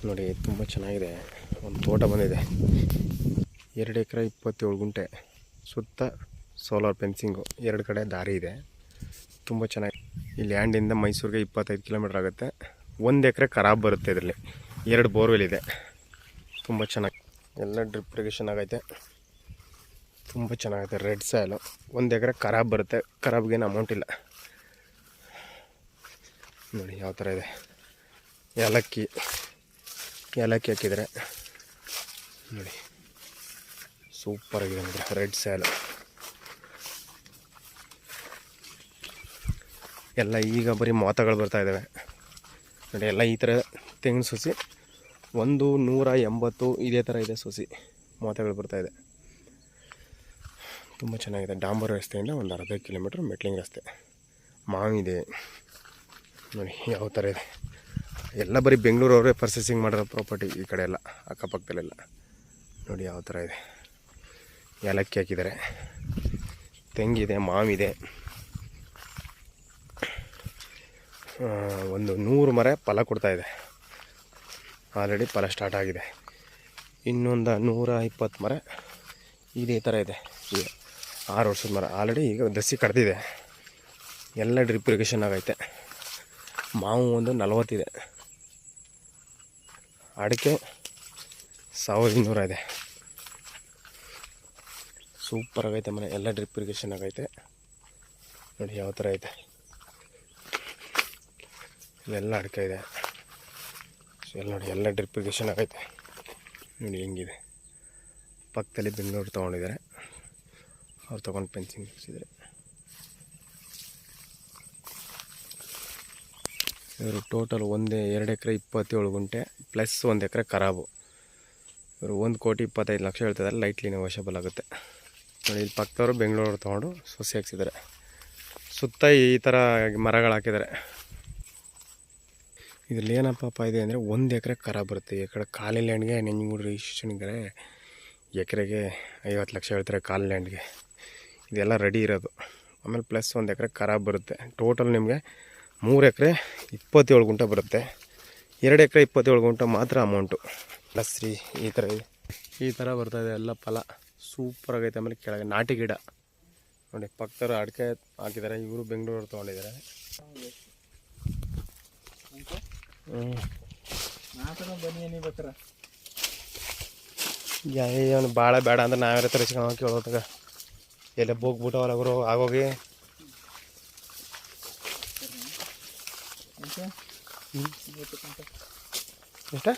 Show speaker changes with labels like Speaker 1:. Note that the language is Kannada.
Speaker 1: ನೋಡಿ ತುಂಬ ಚೆನ್ನಾಗಿದೆ. ಒಂದು ತೋಟ ಬಂದಿದೆ. 2 ಎಕರೆ 27 ಗುಂಟೆ. ಸುತ್ತ ಸೋಲಾರ್ ಫೆನ್ಸಿಂಗು, 2 ಕಡೆ ದಾರಿ ಇದೆ. ತುಂಬ ಚೆನ್ನಾಗಿ. ಈ ಲ್ಯಾಂಡಿಂದ ಮೈಸೂರಿಗೆ 25 ಕಿಲೋಮೀಟ್ರ್ ಆಗುತ್ತೆ. 1 ಎಕರೆ ಖರಾಬ್ ಬರುತ್ತೆ. ಇದರಲ್ಲಿ 2 ಬೋರ್ವೆಲ್ ಇದೆ. ತುಂಬ ಚೆನ್ನಾಗಿ ಎಲ್ಲ ಡ್ರಿಪ್ ಇರಿಗೇಷನ್ ಆಗೈತೆ. ತುಂಬ ಚೆನ್ನಾಗೈತೆ. Red soil. 1 ಎಕರೆ ಖರಾಬ್ ಬರುತ್ತೆ. ಖರಾಬ್ಗೇನು ಅಮೌಂಟ್ ಇಲ್ಲ. ನೋಡಿ ಯಾವ ಥರ ಇದೆ. ಏಲಕ್ಕಿ ಹಾಕಿದರೆ ನೋಡಿ ಸೂಪರಾಗಿದೆ. ನೋಡಿ ರೆಡ್ ಸಾಯಿಲು ಎಲ್ಲ ಈಗ ಬರೀ ಮೋತಗಳು ಬರ್ತಾ ಇದ್ದಾವೆ ನೋಡಿ. ಎಲ್ಲ ಈ ಥರ ತೆಂಗಿನ ಸಸಿ 180 ಇದೇ ಥರ ಇದೆ. ಸಸಿ ಮೋತಗಳು ಬರ್ತಾಯಿದೆ. ತುಂಬ ಚೆನ್ನಾಗಿದೆ. ಡಾಂಬರ್ ರಸ್ತೆಯಿಂದ ಒಂದು ಅರ್ಧ ಕಿಲೋಮೀಟ್ರ್ ಮೆಟ್ಲಿಂಗ್ ರಸ್ತೆ. ಮಾವಿದೆ ನೋಡಿ ಯಾವ ಥರ ಇದೆ. ಎಲ್ಲ ಬರೀ ಬೆಂಗಳೂರವರೇ ಪರ್ಚೇಸಿಂಗ್ ಮಾಡಿರೋ ಪ್ರಾಪರ್ಟಿ ಈ ಕಡೆ ಎಲ್ಲ, ಅಕ್ಕಪಕ್ಕದಲ್ಲೆಲ್ಲ ನೋಡಿ ಯಾವ ಥರ ಇದೆ. ಏಲಕ್ಕಿ ಹಾಕಿದ್ದಾರೆ, ತೆಂಗಿದೆ, ಮಾವಿದೆ. ಒಂದು 100 ಮರ ಫಲ ಕೊಡ್ತಾಯಿದೆ. ಆಲ್ರೆಡಿ ಫಲ ಸ್ಟಾರ್ಟ್ ಆಗಿದೆ. ಇನ್ನೊಂದು 120 ಮರ ಇದೇ ಥರ ಇದೆ. ಈಗ 6 ವರ್ಷದ ಮರ ಆಲ್ರೆಡಿ ಈಗ ದಸಿ ಕಡ್ದಿದೆ. ಎಲ್ಲ ಡ್ರಿಪ್ ಇರಿಗೇಷನ್ ಆಗೈತೆ. ಮಾವು ಒಂದು 40 ಇದೆ. ಅಡಿಕೆ 1200 ಇದೆ. ಸೂಪರ್ ಆಗೈತೆ ಮನೆ. ಎಲ್ಲ ಡ್ರಿಪ್ ಇರಿಗೇಷನ್ ಆಗೈತೆ. ನೋಡಿ ಯಾವ ಥರ ಐತೆ. ಇಲ್ಲೆಲ್ಲ ಅಡಿಕೆ ಇದೆ. ಎಲ್ಲ ನೋಡಿ ಎಲ್ಲ ಡ್ರಿಪ್ ಇರಿಗೇಷನ್ ಆಗೈತೆ. ನೋಡಿ ಹೆಂಗಿದೆ. ಪಕ್ಕದಲ್ಲಿ ಬೆಂಗಳೂರು ತೊಗೊಂಡಿದ್ದಾರೆ. ಅವ್ರು ತೊಗೊಂಡು ಫೆನ್ಸಿಂಗ್ ಹಾಕ್ಸಿದ್ದಾರೆ. ಇವರು ಟೋಟಲ್ 2 ಎಕರೆ 27 ಗುಂಟೆ ಪ್ಲಸ್ 1 ಎಕರೆ ಖರಾಬು. ಇವರು 1,25,00,000 ಹೇಳ್ತಿದ್ದಾರೆ. ಲೈಟ್ಲಿ ನೆಗೋಷಿಯಬಲ್ ಆಗುತ್ತೆ. ನೋಡಿ ಇಲ್ಲಿ ಪಕ್ಕದವರು ಬೆಂಗಳೂರು ತೊಗೊಂಡು ಸೊಸೆ ಹಾಕ್ಸಿದ್ದಾರೆ. ಸುತ್ತ ಈ ಥರ ಮರಗಳು ಹಾಕಿದ್ದಾರೆ. ಇದರಲ್ಲಿ ಏನಪ್ಪ ಇದೆ ಅಂದರೆ 1 ಎಕರೆ ಖರಾಬ್ ಬರುತ್ತೆ. ಈ ಕಡೆ ಖಾಲಿ ಲ್ಯಾಂಡ್ಗೆ ನೆಂಜನಗೂಡು ರಿಜಿಸ್ಟ್ರೇಷನ್ಗೆ ಎಕರೆಗೆ 50 ಲಕ್ಷ ಹೇಳ್ತಾರೆ ಖಾಲಿ ಲ್ಯಾಂಡ್ಗೆ. ಇದೆಲ್ಲ ರೆಡಿ ಇರೋದು. ಆಮೇಲೆ ಪ್ಲಸ್ 1 ಎಕರೆ ಖರಾಬ್ ಬರುತ್ತೆ. ಟೋಟಲ್ ನಿಮಗೆ 3 ಎಕರೆ 27 ಗುಂಟೆ ಬರುತ್ತೆ. 2 ಎಕರೆ 27 ಗುಂಟೆ ಮಾತ್ರ ಅಮೌಂಟು. ಪ್ಲಸ್ ಈ ಥರ ಇದೆ. ಈ ಥರ ಬರ್ತಾಯಿದೆ ಎಲ್ಲ ಫಲ. ಸೂಪರಾಗೈತೆ. ಆಮೇಲೆ ಕೆಳಗೆ ನಾಟಿ ಗಿಡ ನೋಡಿ. ಪಕ್ಕದವರು ಅಡಿಕೆ ಹಾಕಿದ್ದಾರೆ. ಇವರು ಬೆಂಗಳೂರು ತೊಗೊಂಡಿದ್ದಾರೆ. ಅವನು ಭಾಳ ಬೇಡ ಅಂದ್ರೆ ನಾವ್ಯಾರ ತರಿಸ್ಕೊಂಡು ಕೇಳೋದಾಗ ಎಲ್ಲ ಹೋಗ್ಬಿಟ್ಟವಲ್ಲ ಅವರು ಆಗೋಗಿ. ಎಷ್ಟ